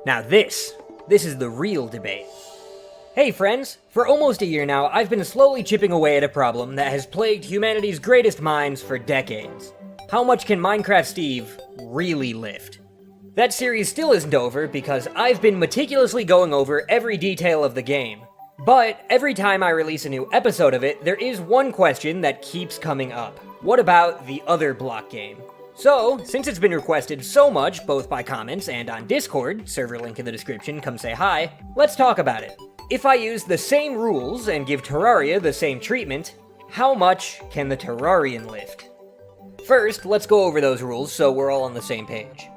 Now this is the real debate. Hey friends, for almost a year now, I've been slowly chipping away at a problem that has plagued humanity's greatest minds for decades. How much can Minecraft Steve really lift? That series still isn't over because I've been meticulously going over every detail of the game. But every time I release a new episode of it, there is one question that keeps coming up. What about the other block game? So, since it's been requested so much, both by comments and on Discord, server link in the description, come say hi, let's talk about it. If I use the same rules and give Terraria the same treatment, how much can the Terrarian lift? First, let's go over those rules so we're all on the same page.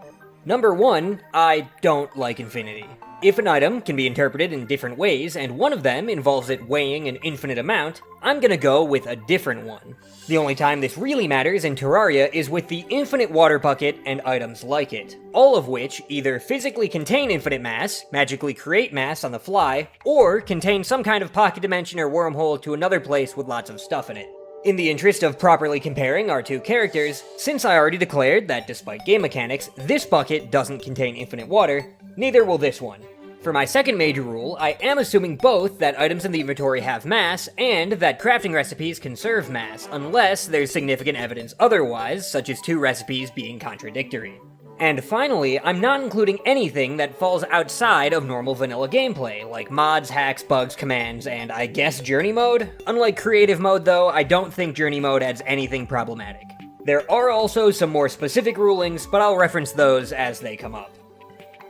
Number 1, I don't like infinity. If an item can be interpreted in different ways, and one of them involves it weighing an infinite amount, I'm gonna go with a different one. The only time this really matters in Terraria is with the infinite water bucket and items like it, all of which either physically contain infinite mass, magically create mass on the fly, or contain some kind of pocket dimension or wormhole to another place with lots of stuff in it. In the interest of properly comparing our two characters, since I already declared that despite game mechanics, this bucket doesn't contain infinite water, neither will this one. For my second major rule, I am assuming both that items in the inventory have mass, and that crafting recipes conserve mass, unless there's significant evidence otherwise, such as two recipes being contradictory. And finally, I'm not including anything that falls outside of normal vanilla gameplay, like mods, hacks, bugs, commands, and I guess journey mode? Unlike creative mode though, I don't think journey mode adds anything problematic. There are also some more specific rulings, but I'll reference those as they come up.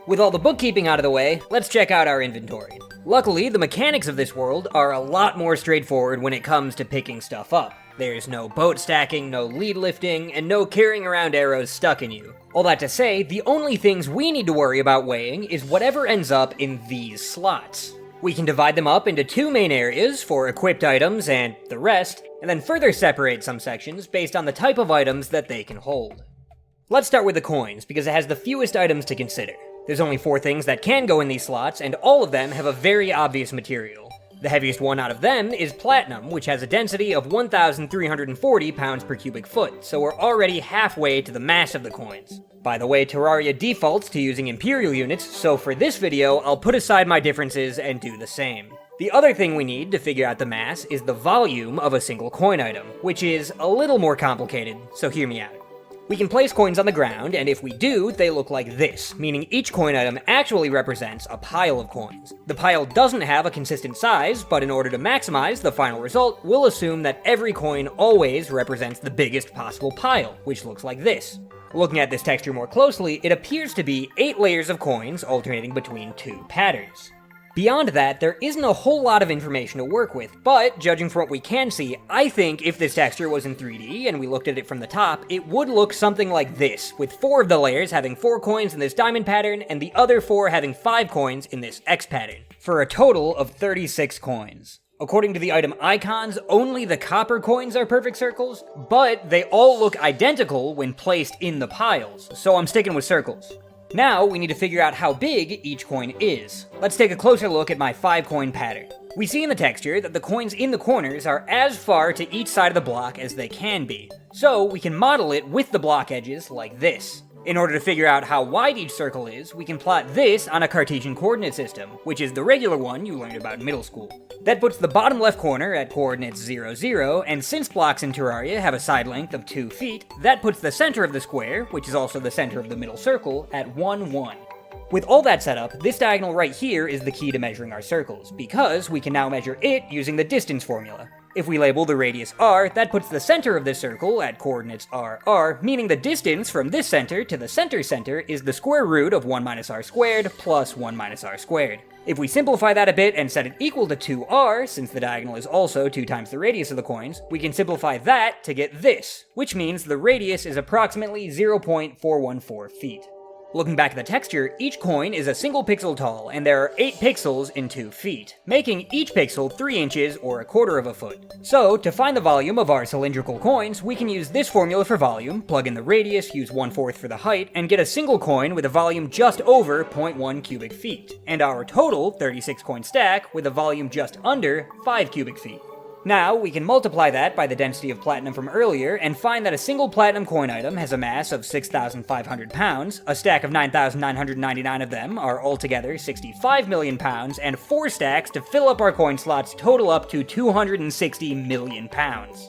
With all the bookkeeping out of the way, let's check out our inventory. Luckily, the mechanics of this world are a lot more straightforward when it comes to picking stuff up. There's no boat stacking, no lead lifting, and no carrying around arrows stuck in you. All that to say, the only things we need to worry about weighing is whatever ends up in these slots. We can divide them up into two main areas for equipped items and the rest, and then further separate some sections based on the type of items that they can hold. Let's start with the coins, because it has the fewest items to consider. There's only 4 things that can go in these slots, and all of them have a very obvious material. The heaviest one out of them is platinum, which has a density of 1,340 pounds per cubic foot, so we're already halfway to the mass of the coins. By the way, Terraria defaults to using imperial units, so for this video, I'll put aside my differences and do the same. The other thing we need to figure out the mass is the volume of a single coin item, which is a little more complicated, so hear me out. We can place coins on the ground, and if we do, they look like this, meaning each coin item actually represents a pile of coins. The pile doesn't have a consistent size, but in order to maximize the final result, we'll assume that every coin always represents the biggest possible pile, which looks like this. Looking at this texture more closely, it appears to be 8 layers of coins alternating between 2 patterns. Beyond that, there isn't a whole lot of information to work with, but judging from what we can see, I think if this texture was in 3D and we looked at it from the top, it would look something like this, with 4 of the layers having 4 coins in this diamond pattern and the other 4 having 5 coins in this X pattern, for a total of 36 coins. According to the item icons, only the copper coins are perfect circles, but they all look identical when placed in the piles, so I'm sticking with circles. Now, we need to figure out how big each coin is. Let's take a closer look at my 5-coin pattern. We see in the texture that the coins in the corners are as far to each side of the block as they can be, so we can model it with the block edges like this. In order to figure out how wide each circle is, we can plot this on a Cartesian coordinate system, which is the regular one you learned about in middle school. That puts the bottom left corner at coordinates 0, 0, and since blocks in Terraria have a side length of 2 feet, that puts the center of the square, which is also the center of the middle circle, at 1, 1. With all that set up, this diagonal right here is the key to measuring our circles, because we can now measure it using the distance formula. If we label the radius r, that puts the center of this circle at coordinates r, r, meaning the distance from this center to the center is the square root of 1 minus r squared plus 1 minus r squared. If we simplify that a bit and set it equal to 2r, since the diagonal is also 2 times the radius of the coins, we can simplify that to get this, which means the radius is approximately 0.414 feet. Looking back at the texture, each coin is a single pixel tall, and there are 8 pixels in 2 feet, making each pixel 3 inches or 1/4 of a foot. So, to find the volume of our cylindrical coins, we can use this formula for volume, plug in the radius, use 1/4 for the height, and get a single coin with a volume just over 0.1 cubic feet, and our total 36 coin stack with a volume just under 5 cubic feet. Now, we can multiply that by the density of platinum from earlier and find that a single platinum coin item has a mass of 6,500 pounds, a stack of 9,999 of them are altogether 65 million pounds, and 4 stacks to fill up our coin slots total up to 260 million pounds.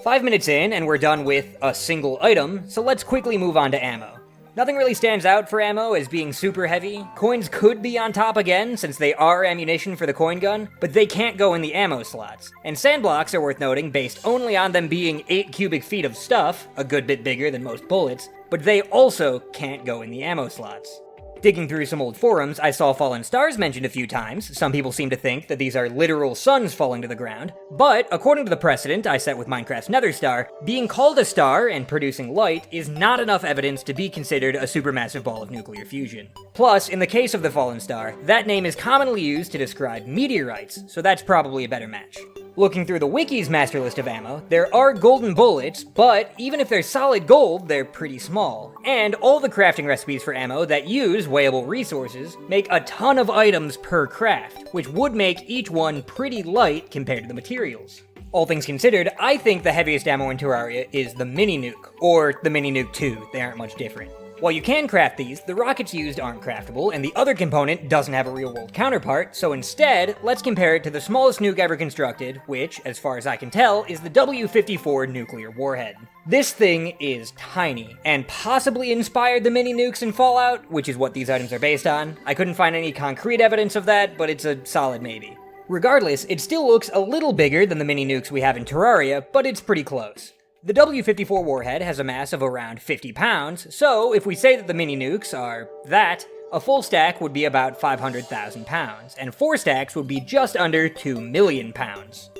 5 minutes in and we're done with a single item, so let's quickly move on to ammo. Nothing really stands out for ammo as being super heavy. Coins could be on top again, since they are ammunition for the coin gun, but they can't go in the ammo slots. And sand blocks are worth noting based only on them being 8 cubic feet of stuff, a good bit bigger than most bullets, but they also can't go in the ammo slots. Digging through some old forums, I saw fallen stars mentioned a few times. Some people seem to think that these are literal suns falling to the ground, but according to the precedent I set with Minecraft's Nether Star, being called a star and producing light is not enough evidence to be considered a supermassive ball of nuclear fusion. Plus, in the case of the fallen star, that name is commonly used to describe meteorites, so that's probably a better match. Looking through the wiki's master list of ammo, there are golden bullets, but even if they're solid gold, they're pretty small. And all the crafting recipes for ammo that use weighable resources make a ton of items per craft, which would make each one pretty light compared to the materials. All things considered, I think the heaviest ammo in Terraria is the Mini Nuke, or the Mini Nuke 2, they aren't much different. While you can craft these, the rockets used aren't craftable, and the other component doesn't have a real-world counterpart, so instead, let's compare it to the smallest nuke ever constructed, which, as far as I can tell, is the W-54 nuclear warhead. This thing is tiny, and possibly inspired the mini nukes in Fallout, which is what these items are based on. I couldn't find any concrete evidence of that, but it's a solid maybe. Regardless, it still looks a little bigger than the mini nukes we have in Terraria, but it's pretty close. The W-54 warhead has a mass of around 50 pounds, so if we say that the mini nukes are that, a full stack would be about 500,000 pounds, and 4 stacks would be just under 2 million pounds.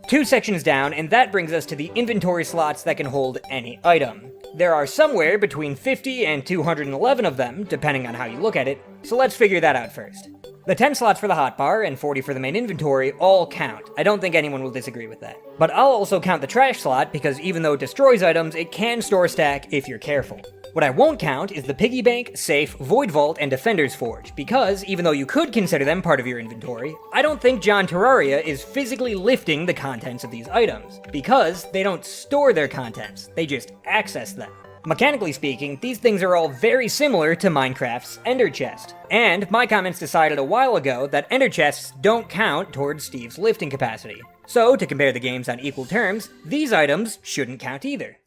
2 sections down, and that brings us to the inventory slots that can hold any item. There are somewhere between 50 and 211 of them, depending on how you look at it, so let's figure that out first. The 10 slots for the hotbar and 40 for the main inventory all count. I don't think anyone will disagree with that. But I'll also count the trash slot because even though it destroys items, it can store stack if you're careful. What I won't count is the piggy bank, safe, void vault, and defender's forge, because even though you could consider them part of your inventory, I don't think John Terraria is physically lifting the contents of these items, because they don't store their contents, they just access them. Mechanically speaking, these things are all very similar to Minecraft's Ender Chest. And my comments decided a while ago that Ender Chests don't count towards Steve's lifting capacity. So, to compare the games on equal terms, these items shouldn't count either.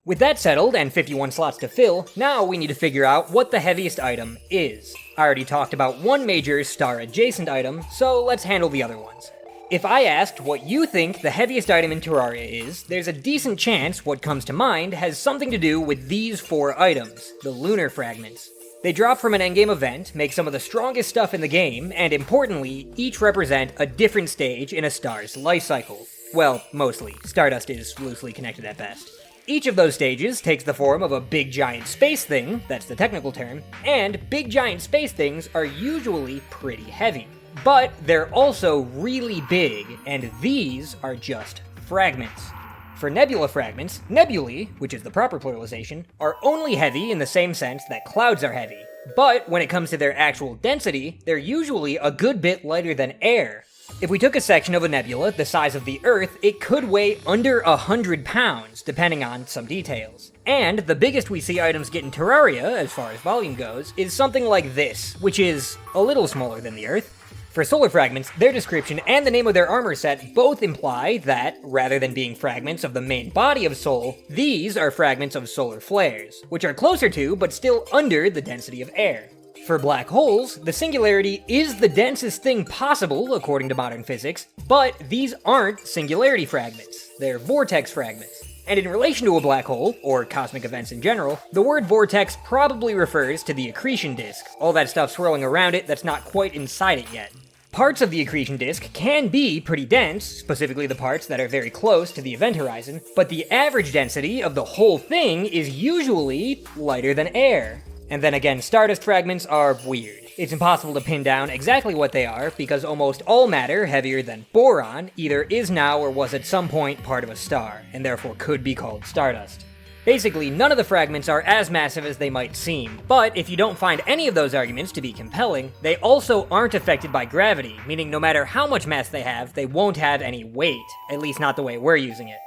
With that settled and 51 slots to fill, now we need to figure out what the heaviest item is. I already talked about one major star-adjacent item, so let's handle the other ones. If I asked what you think the heaviest item in Terraria is, there's a decent chance what comes to mind has something to do with these 4 items, the lunar fragments. They drop from an endgame event, make some of the strongest stuff in the game, and importantly, each represent a different stage in a star's life cycle. Well, mostly. Stardust is loosely connected at best. Each of those stages takes the form of a big giant space thing, that's the technical term, and big giant space things are usually pretty heavy. But they're also really big, and these are just fragments. For nebula fragments, nebulae, which is the proper pluralization, are only heavy in the same sense that clouds are heavy. But when it comes to their actual density, they're usually a good bit lighter than air. If we took a section of a nebula the size of the Earth, it could weigh under 100 pounds, depending on some details. And the biggest we see items get in Terraria, as far as volume goes, is something like this, which is a little smaller than the Earth. For solar fragments, their description and the name of their armor set both imply that, rather than being fragments of the main body of Sol, these are fragments of solar flares, which are closer to, but still under, the density of air. For black holes, the singularity is the densest thing possible, according to modern physics, but these aren't singularity fragments, they're vortex fragments. And in relation to a black hole, or cosmic events in general, the word vortex probably refers to the accretion disk, all that stuff swirling around it that's not quite inside it yet. Parts of the accretion disk can be pretty dense, specifically the parts that are very close to the event horizon, but the average density of the whole thing is usually lighter than air. And then again, stardust fragments are weird. It's impossible to pin down exactly what they are, because almost all matter heavier than boron either is now or was at some point part of a star, and therefore could be called stardust. Basically, none of the fragments are as massive as they might seem, but if you don't find any of those arguments to be compelling, they also aren't affected by gravity, meaning no matter how much mass they have, they won't have any weight, at least not the way we're using it.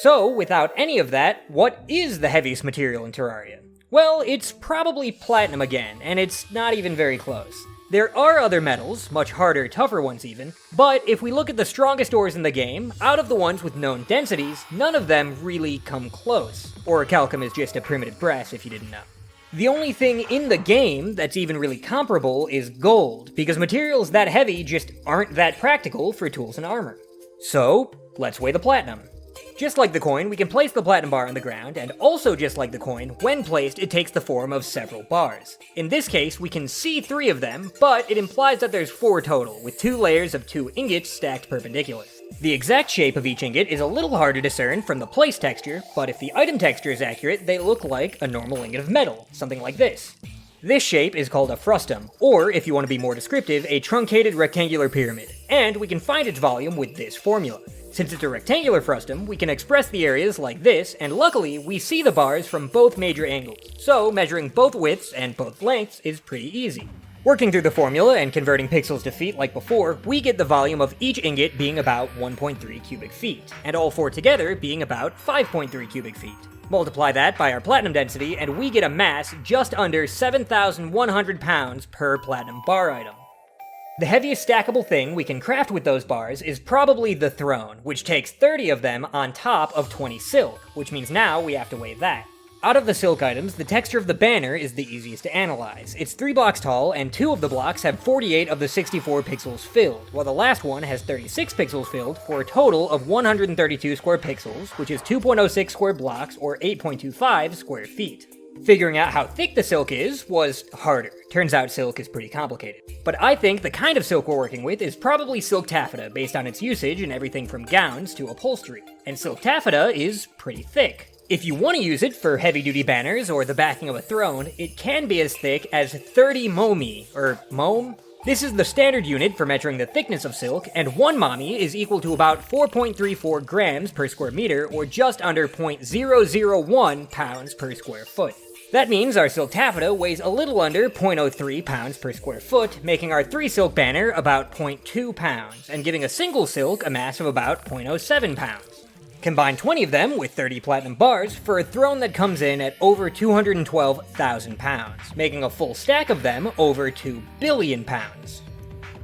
So, without any of that, what is the heaviest material in Terraria? Well, it's probably platinum again, and it's not even very close. There are other metals, much harder, tougher ones even, but if we look at the strongest ores in the game, out of the ones with known densities, none of them really come close. Or calcum is just a primitive brass if you didn't know. The only thing in the game that's even really comparable is gold, because materials that heavy just aren't that practical for tools and armor. So, let's weigh the platinum. Just like the coin, we can place the platinum bar on the ground, and also just like the coin, when placed, it takes the form of several bars. In this case, we can see 3 of them, but it implies that there's 4 total, with 2 layers of 2 ingots stacked perpendicular. The exact shape of each ingot is a little hard to discern from the place texture, but if the item texture is accurate, they look like a normal ingot of metal, something like this. This shape is called a frustum, or, if you want to be more descriptive, a truncated rectangular pyramid, and we can find its volume with this formula. Since it's a rectangular frustum, we can express the areas like this, and luckily, we see the bars from both major angles, so measuring both widths and both lengths is pretty easy. Working through the formula and converting pixels to feet like before, we get the volume of each ingot being about 1.3 cubic feet, and all 4 together being about 5.3 cubic feet. Multiply that by our platinum density, and we get a mass just under 7,100 pounds per platinum bar item. The heaviest stackable thing we can craft with those bars is probably the throne, which takes 30 of them on top of 20 silk, which means now we have to weigh that. Out of the silk items, the texture of the banner is the easiest to analyze. It's 3 blocks tall, and 2 of the blocks have 48 of the 64 pixels filled, while the last one has 36 pixels filled for a total of 132 square pixels, which is 2.06 square blocks or 8.25 square feet. Figuring out how thick the silk is was harder. Turns out silk is pretty complicated. But I think the kind of silk we're working with is probably silk taffeta based on its usage in everything from gowns to upholstery. And silk taffeta is pretty thick. If you want to use it for heavy-duty banners or the backing of a throne, it can be as thick as 30 momi, or mom? This is the standard unit for measuring the thickness of silk, and 1 momi is equal to about 4.34 grams per square meter, or just under 0.001 pounds per square foot. That means our silk taffeta weighs a little under 0.03 pounds per square foot, making our 3 silk banner about 0.2 pounds, and giving a single silk a mass of about 0.07 pounds. Combine 20 of them with 30 platinum bars for a throne that comes in at over 212,000 pounds, making a full stack of them over 2 billion pounds.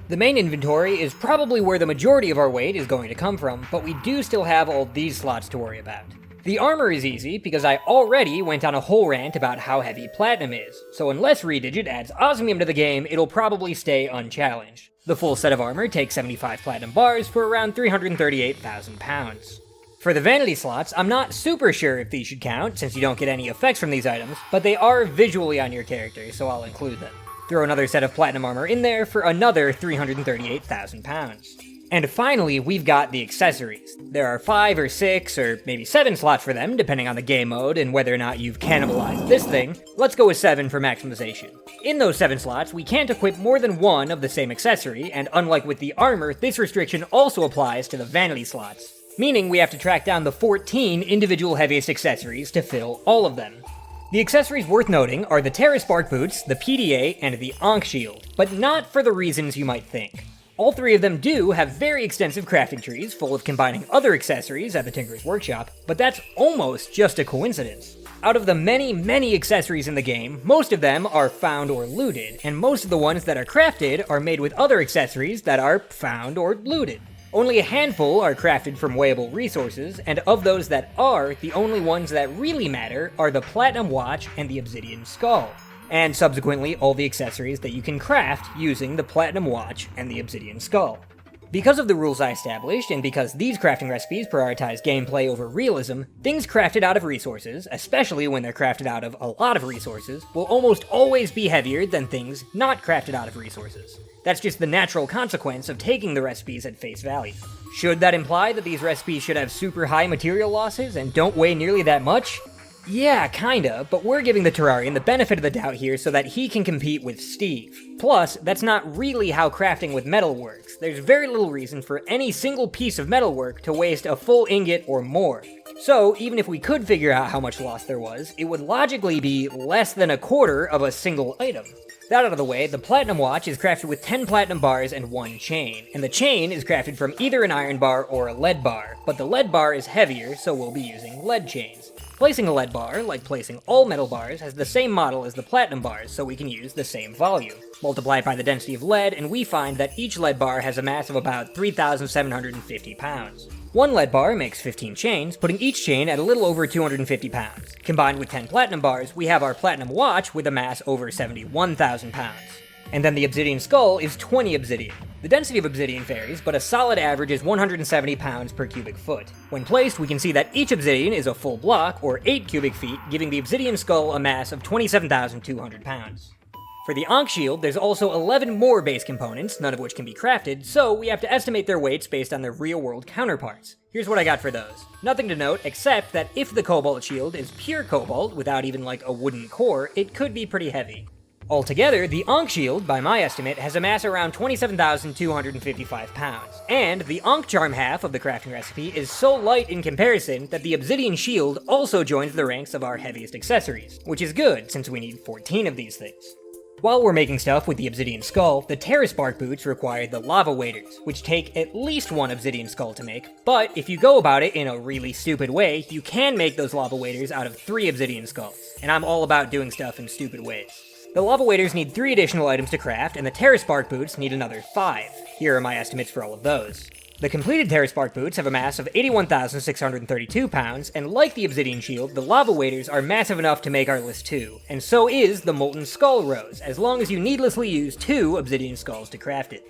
The main inventory is probably where the majority of our weight is going to come from, but we do still have all these slots to worry about. The armor is easy because I already went on a whole rant about how heavy platinum is, so unless Redigit adds osmium to the game, it'll probably stay unchallenged. The full set of armor takes 75 platinum bars for around 338,000 pounds. For the vanity slots, I'm not super sure if these should count, since you don't get any effects from these items, but they are visually on your character, so I'll include them. Throw another set of platinum armor in there for another 338,000 pounds. And finally, we've got the accessories. There are 5 or 6 or maybe 7 slots for them, depending on the game mode and whether or not you've cannibalized this thing. Let's go with 7 for maximization. In those 7 slots, we can't equip more than 1 of the same accessory, and unlike with the armor, this restriction also applies to the vanity slots. Meaning we have to track down the 14 individual heaviest accessories to fill all of them. The accessories worth noting are the Terra Spark Boots, the PDA, and the Ankh Shield, but not for the reasons you might think. All 3 of them do have very extensive crafting trees full of combining other accessories at the Tinker's Workshop, but that's almost just a coincidence. Out of the many accessories in the game, most of them are found or looted, and most of the ones that are crafted are made with other accessories that are found or looted. Only a handful are crafted from weighable resources, and of those that are, the only ones that really matter are the Platinum Watch and the Obsidian Skull, and subsequently all the accessories that you can craft using the Platinum Watch and the Obsidian Skull. Because of the rules I established, and because these crafting recipes prioritize gameplay over realism, things crafted out of resources, especially when they're crafted out of a lot of resources, will almost always be heavier than things not crafted out of resources. That's just the natural consequence of taking the recipes at face value. Should that imply that these recipes should have super high material losses and don't weigh nearly that much? Yeah, kinda, but we're giving the Terrarian the benefit of the doubt here so that he can compete with Steve. Plus, that's not really how crafting with metal works. There's very little reason for any single piece of metalwork to waste a full ingot or more. So, even if we could figure out how much loss there was, it would logically be less than a quarter of a single item. That out of the way, the Platinum Watch is crafted with 10 platinum bars and 1 chain, and the chain is crafted from either an iron bar or a lead bar, but the lead bar is heavier, so we'll be using lead chains. Placing a lead bar, like placing all metal bars, has the same model as the platinum bars, so we can use the same volume. Multiply it by the density of lead, and we find that each lead bar has a mass of about 3,750 pounds. One lead bar makes 15 chains, putting each chain at a little over 250 pounds. Combined with 10 platinum bars, we have our platinum watch with a mass over 71,000 pounds. And then the obsidian skull is 20 obsidian. The density of obsidian varies, but a solid average is 170 pounds per cubic foot. When placed, we can see that each obsidian is a full block, or 8 cubic feet, giving the obsidian skull a mass of 27,200 pounds. For the Ankh shield, there's also 11 more base components, none of which can be crafted, so we have to estimate their weights based on their real-world counterparts. Here's what I got for those. Nothing to note, except that if the cobalt shield is pure cobalt, without even like a wooden core, it could be pretty heavy. Altogether, the Ankh shield, by my estimate, has a mass around 27,255 pounds, and the Ankh charm half of the crafting recipe is so light in comparison that the obsidian shield also joins the ranks of our heaviest accessories, which is good since we need 14 of these things. While we're making stuff with the obsidian skull, the Terra Spark boots require the lava waders, which take at least 1 obsidian skull to make, but if you go about it in a really stupid way, you can make those lava waders out of 3 obsidian skulls, and I'm all about doing stuff in stupid ways. The lava waders need 3 additional items to craft, and the Terra Spark boots need another 5. Here are my estimates for all of those. The completed Terra Spark boots have a mass of 81,632 pounds, and like the obsidian shield, the lava waders are massive enough to make our list too, and so is the molten skull rose, as long as you needlessly use 2 obsidian skulls to craft it.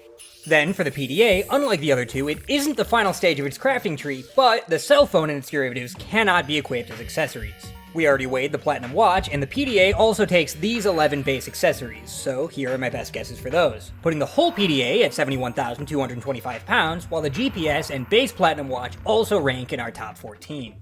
Then, for the PDA, unlike the other two, it isn't the final stage of its crafting tree, but the cell phone and its derivatives cannot be equipped as accessories. We already weighed the Platinum Watch, and the PDA also takes these 11 base accessories, so here are my best guesses for those. Putting the whole PDA at 71,225 pounds, while the GPS and base Platinum Watch also rank in our top 14.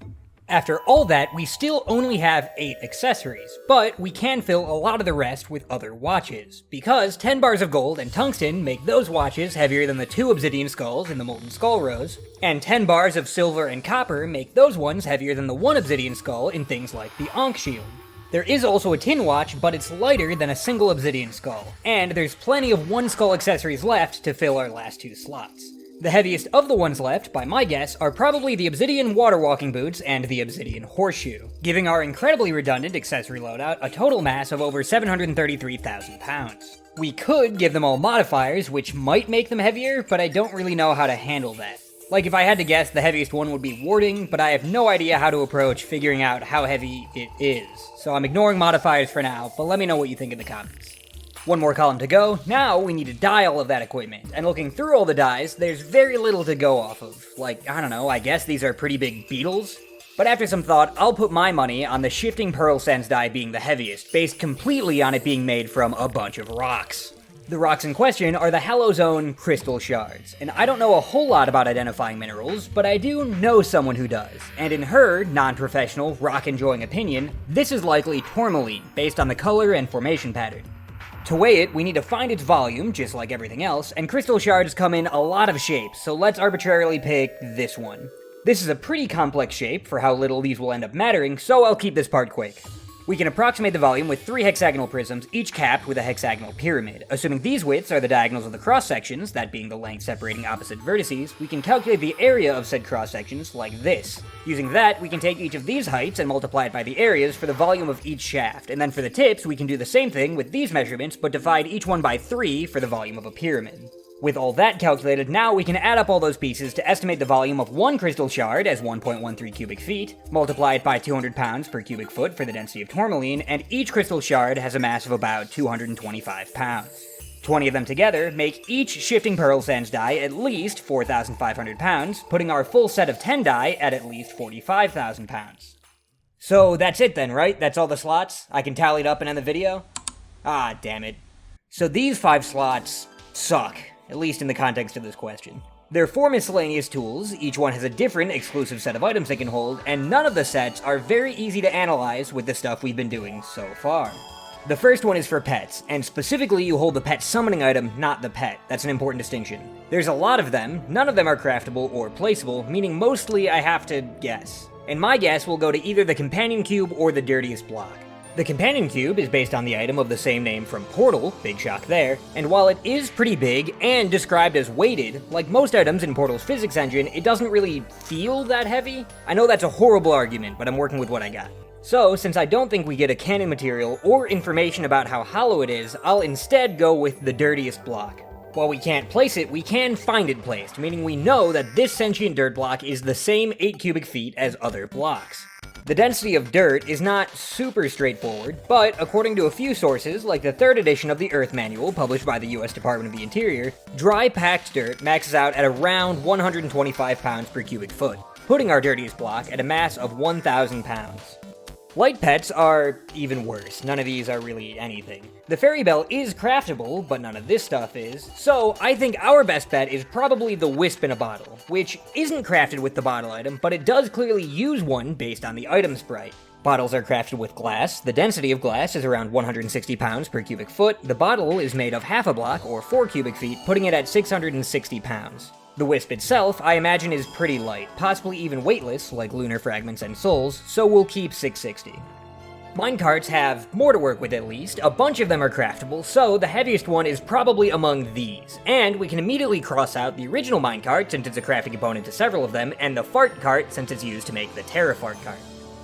After all that, we still only have 8 accessories, but we can fill a lot of the rest with other watches, because 10 bars of gold and tungsten make those watches heavier than the 2 obsidian skulls in the molten skull rose, and 10 bars of silver and copper make those ones heavier than the 1 obsidian skull in things like the Ankh shield. There is also a tin watch, but it's lighter than a single obsidian skull, and there's plenty of 1 skull accessories left to fill our last 2 slots. The heaviest of the ones left, by my guess, are probably the obsidian water walking boots and the obsidian horseshoe, giving our incredibly redundant accessory loadout a total mass of over 733,000 pounds. We could give them all modifiers, which might make them heavier, but I don't really know how to handle that. Like, if I had to guess, the heaviest one would be warding, but I have no idea how to approach figuring out how heavy it is. So I'm ignoring modifiers for now, but let me know what you think in the comments. One more column to go. Now we need to dye all of that equipment, and looking through all the dyes, there's very little to go off of. Like, I don't know, I guess these are pretty big beetles? But after some thought, I'll put my money on the Shifting Pearl Sands dye being the heaviest, based completely on it being made from a bunch of rocks. The rocks in question are the Hallowzone crystal shards, and I don't know a whole lot about identifying minerals, but I do know someone who does, and in her non-professional, rock-enjoying opinion, this is likely tourmaline, based on the color and formation pattern. To weigh it, we need to find its volume, just like everything else, and crystal shards come in a lot of shapes, so let's arbitrarily pick this one. This is a pretty complex shape for how little these will end up mattering, so I'll keep this part quick. We can approximate the volume with 3 hexagonal prisms, each capped with a hexagonal pyramid. Assuming these widths are the diagonals of the cross-sections, that being the length separating opposite vertices, we can calculate the area of said cross-sections like this. Using that, we can take each of these heights and multiply it by the areas for the volume of each shaft, and then for the tips, we can do the same thing with these measurements, but divide each one by 3 for the volume of a pyramid. With all that calculated, now we can add up all those pieces to estimate the volume of one crystal shard as 1.13 cubic feet, multiply it by 200 pounds per cubic foot for the density of tourmaline, and each crystal shard has a mass of about 225 pounds. 20 of them together make each Shifting Pearl Sands die at least 4,500 pounds, putting our full set of 10 die at least 45,000 pounds. So that's it then, right? That's all the slots? I can tally it up and end the video? Ah, damn it. So these 5 slots suck. At least in the context of this question. There are 4 miscellaneous tools, each one has a different exclusive set of items they can hold, and none of the sets are very easy to analyze with the stuff we've been doing so far. The first one is for pets, and specifically you hold the pet summoning item, not the pet. That's an important distinction. There's a lot of them, none of them are craftable or placeable, meaning mostly I have to guess. and my guess will go to either the companion cube or the dirtiest block. The companion cube is based on the item of the same name from Portal, big shock there, and while it is pretty big and described as weighted, like most items in Portal's physics engine, it doesn't really feel that heavy. I know that's a horrible argument, but I'm working with what I got. So, since I don't think we get a canon material or information about how hollow it is, I'll instead go with the dirtiest block. While we can't place it, we can find it placed, meaning we know that this sentient dirt block is the same 8 cubic feet as other blocks. The density of dirt is not super straightforward, but according to a few sources, like the 3rd edition of the Earth Manual published by the US Department of the Interior, dry packed dirt maxes out at around 125 pounds per cubic foot, putting our dirtiest block at a mass of 1,000 pounds. Light pets are even worse. None of these are really anything. The fairy bell is craftable, but none of this stuff is, so I think our best bet is probably the wisp in a bottle, which isn't crafted with the bottle item, but it does clearly use one based on the item sprite. Bottles are crafted with glass. The density of glass is around 160 pounds per cubic foot. The bottle is made of half a block, or 4 cubic feet, putting it at 660 pounds. The wisp itself, I imagine, is pretty light, possibly even weightless, like lunar fragments and souls, so we'll keep 660. Minecarts have more to work with at least, a bunch of them are craftable, so the heaviest one is probably among these, and we can immediately cross out the original minecart since it's a crafting component to several of them, and the fart cart since it's used to make the Terrafart cart.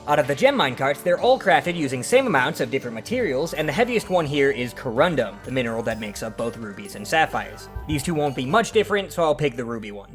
Out of the gem minecarts, they're all crafted using same amounts of different materials, and the heaviest one here is corundum, the mineral that makes up both rubies and sapphires. These two won't be much different, so I'll pick the ruby one.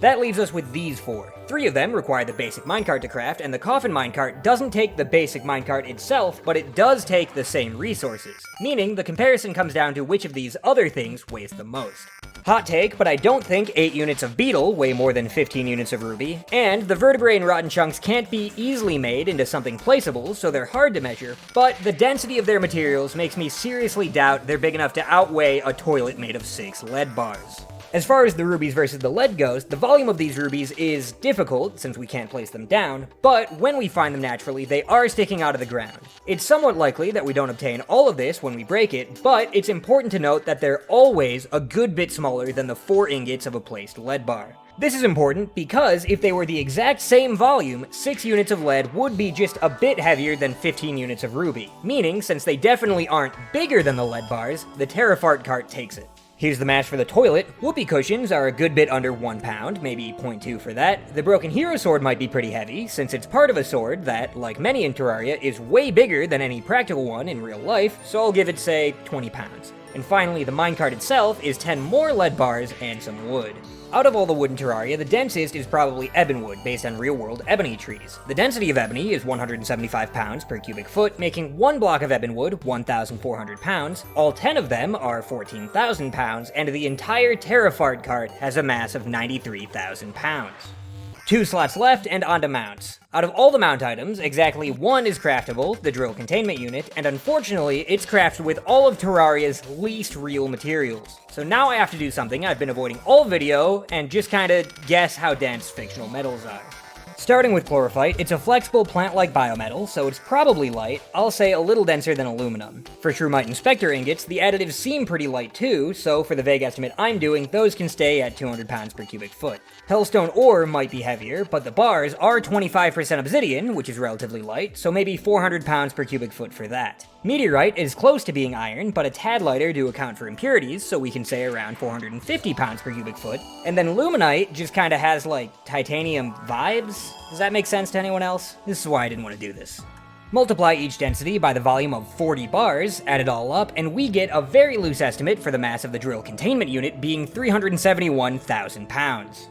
That leaves us with these 4. 3 of them require the basic minecart to craft, and the coffin minecart doesn't take the basic minecart itself, but it does take the same resources, meaning the comparison comes down to which of these other things weighs the most. Hot take, but I don't think 8 units of beetle weigh more than 15 units of ruby, and the vertebrae and rotten chunks can't be easily made into something placeable, so they're hard to measure, but the density of their materials makes me seriously doubt they're big enough to outweigh a toilet made of 6 lead bars. As far as the rubies versus the lead goes, the volume of these rubies is difficult, since we can't place them down, but when we find them naturally, they are sticking out of the ground. It's somewhat likely that we don't obtain all of this when we break it, but it's important to note that they're always a good bit smaller than the 4 ingots of a placed lead bar. This is important because if they were the exact same volume, 6 units of lead would be just a bit heavier than 15 units of ruby, meaning since they definitely aren't bigger than the lead bars, the Terrafart cart takes it. Here's the match for the toilet. Whoopee cushions are a good bit under 1 pound, maybe 0.2 for that. The broken hero sword might be pretty heavy, since it's part of a sword that, like many in Terraria, is way bigger than any practical one in real life, so I'll give it, say, 20 pounds. And finally, the minecart itself is 10 more lead bars and some wood. Out of all the wood in Terraria, the densest is probably ebonwood, based on real-world ebony trees. The density of ebony is 175 pounds per cubic foot, making 1 block of ebonwood 1,400 pounds, all 10 of them are 14,000 pounds, and the entire Terrafart cart has a mass of 93,000 pounds. 2 slots left, and onto mounts. Out of all the mount items, exactly 1 is craftable, the drill containment unit, and unfortunately, it's crafted with all of Terraria's least real materials. So now I have to do something I've been avoiding all video, and just kinda guess how dense fictional metals are. Starting with chlorophyte, it's a flexible plant-like biometal, so it's probably light, I'll say a little denser than aluminum. For Trumite and Spectre ingots, the additives seem pretty light too, so for the vague estimate I'm doing, those can stay at 200 pounds per cubic foot. Hellstone ore might be heavier, but the bars are 25% obsidian, which is relatively light, so maybe 400 pounds per cubic foot for that. Meteorite is close to being iron, but a tad lighter to account for impurities, so we can say around 450 pounds per cubic foot. And then luminite just kinda has like titanium vibes? Does that make sense to anyone else? This is why I didn't want to do this. Multiply each density by the volume of 40 bars, add it all up, and we get a very loose estimate for the mass of the drill containment unit being 371,000 pounds.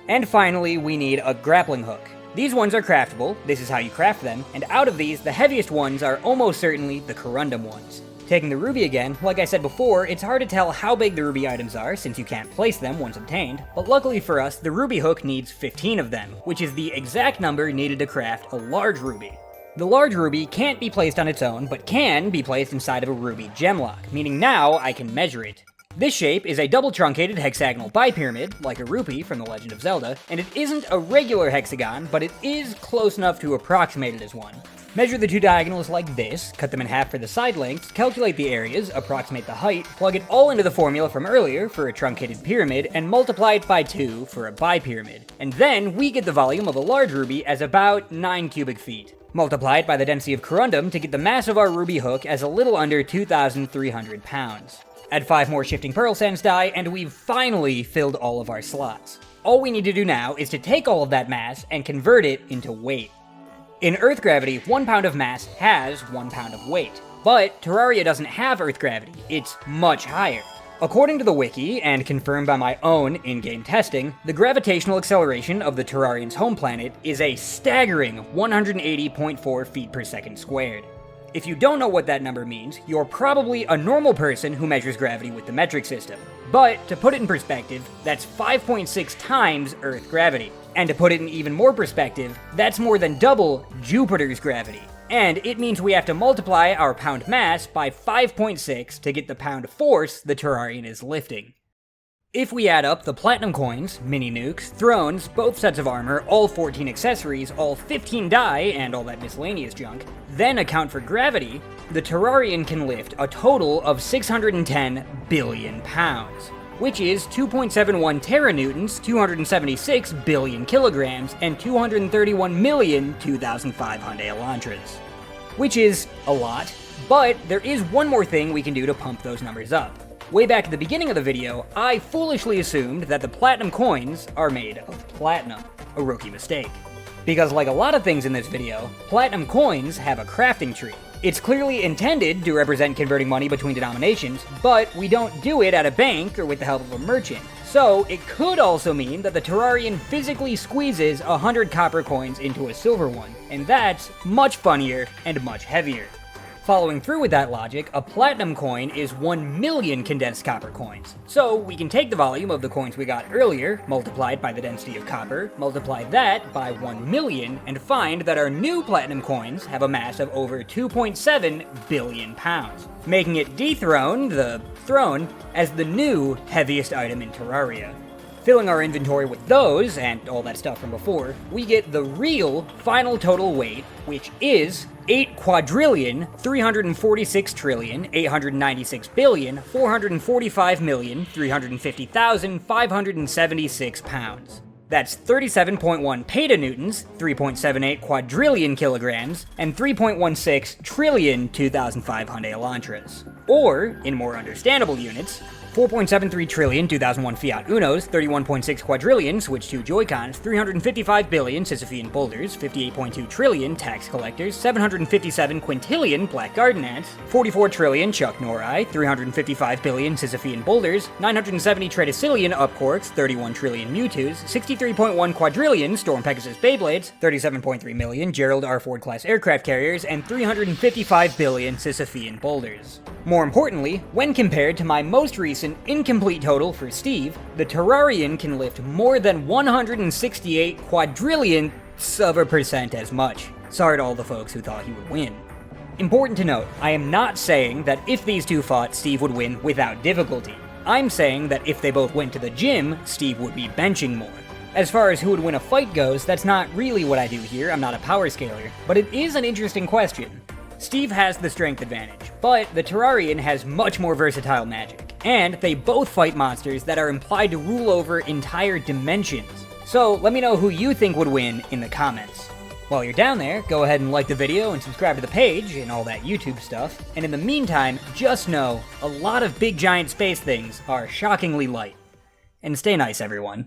And finally, we need a grappling hook. These ones are craftable, this is how you craft them, and out of these, the heaviest ones are almost certainly the corundum ones. Taking the ruby again, like I said before, it's hard to tell how big the ruby items are since you can't place them once obtained, but luckily for us, the ruby hook needs 15 of them, which is the exact number needed to craft a large ruby. The large ruby can't be placed on its own, but can be placed inside of a ruby gemlock, meaning now I can measure it. This shape is a double truncated hexagonal bipyramid, like a rupee from The Legend of Zelda, and it isn't a regular hexagon, but it is close enough to approximate it as one. Measure the two diagonals like this, cut them in half for the side lengths, calculate the areas, approximate the height, plug it all into the formula from earlier for a truncated pyramid, and multiply it by 2 for a bipyramid. And then we get the volume of a large ruby as about 9 cubic feet. Multiply it by the density of corundum to get the mass of our ruby hook as a little under 2,300 pounds. Add 5 more shifting pearl sands die, and we've finally filled all of our slots. All we need to do now is to take all of that mass and convert it into weight. In Earth gravity, 1 pound of mass has 1 pound of weight. But Terraria doesn't have Earth gravity, it's much higher. According to the wiki, and confirmed by my own in-game testing, the gravitational acceleration of the Terrarian's home planet is a staggering 180.4 feet per second squared. If you don't know what that number means, you're probably a normal person who measures gravity with the metric system. But, to put it in perspective, that's 5.6 times Earth gravity. And to put it in even more perspective, that's more than double Jupiter's gravity. And it means we have to multiply our pound mass by 5.6 to get the pound force the Terrarian is lifting. If we add up the platinum coins, mini nukes, thrones, both sets of armor, all 14 accessories, all 15 die, and all that miscellaneous junk, then account for gravity, the Terrarian can lift a total of 610 billion pounds, which is 2.71 teranewtons, 276 billion kilograms, and 231,002,500 elantras. Which is a lot, but there is one more thing we can do to pump those numbers up. Way back at the beginning of the video, I foolishly assumed that the platinum coins are made of platinum. A rookie mistake. Because like a lot of things in this video, platinum coins have a crafting tree. It's clearly intended to represent converting money between denominations, but we don't do it at a bank or with the help of a merchant. So it could also mean that the Terrarian physically squeezes 100 copper coins into a silver one, and that's much funnier and much heavier. Following through with that logic, a platinum coin is 1 million condensed copper coins. So we can take the volume of the coins we got earlier, multiplied by the density of copper, multiply that by 1 million, and find that our new platinum coins have a mass of over 2.7 billion pounds, making it dethrone the throne as the new heaviest item in Terraria. Filling our inventory with those, and all that stuff from before, we get the real final total weight, which is 8,346,896,445,350,576 pounds. That's 37.1 petanewtons, 3.78 quadrillion kilograms, and 3.16 trillion 2,500 elantras. Or, in more understandable units, 4.73 trillion 2001 Fiat Unos, 31.6 quadrillion Switch 2 Joy-Cons, 355 billion Sisyphean boulders, 58.2 trillion tax collectors, 757 quintillion black garden ants, 44 trillion Chuck Norrai, 355 billion Sisyphean boulders, 970 tredecillion upcorks, 31 trillion Mewtwo's, 63.1 quadrillion Storm Pegasus Beyblades, 37.3 million Gerald R. Ford class aircraft carriers, and 355 billion Sisyphean boulders. More importantly, when compared to my most recent incomplete total for Steve, the Terrarian can lift more than 168 quadrillionths of a percent as much. Sorry to all the folks who thought he would win. Important to note, I am not saying that if these two fought, Steve would win without difficulty. I'm saying that if they both went to the gym, Steve would be benching more. As far as who would win a fight goes, that's not really what I do here, I'm not a power scaler, but it is an interesting question. Steve has the strength advantage, but the Terrarian has much more versatile magic, and they both fight monsters that are implied to rule over entire dimensions. So let me know who you think would win in the comments. While you're down there, go ahead and like the video and subscribe to the page and all that YouTube stuff, and in the meantime, just know a lot of big giant space things are shockingly light. And stay nice, everyone.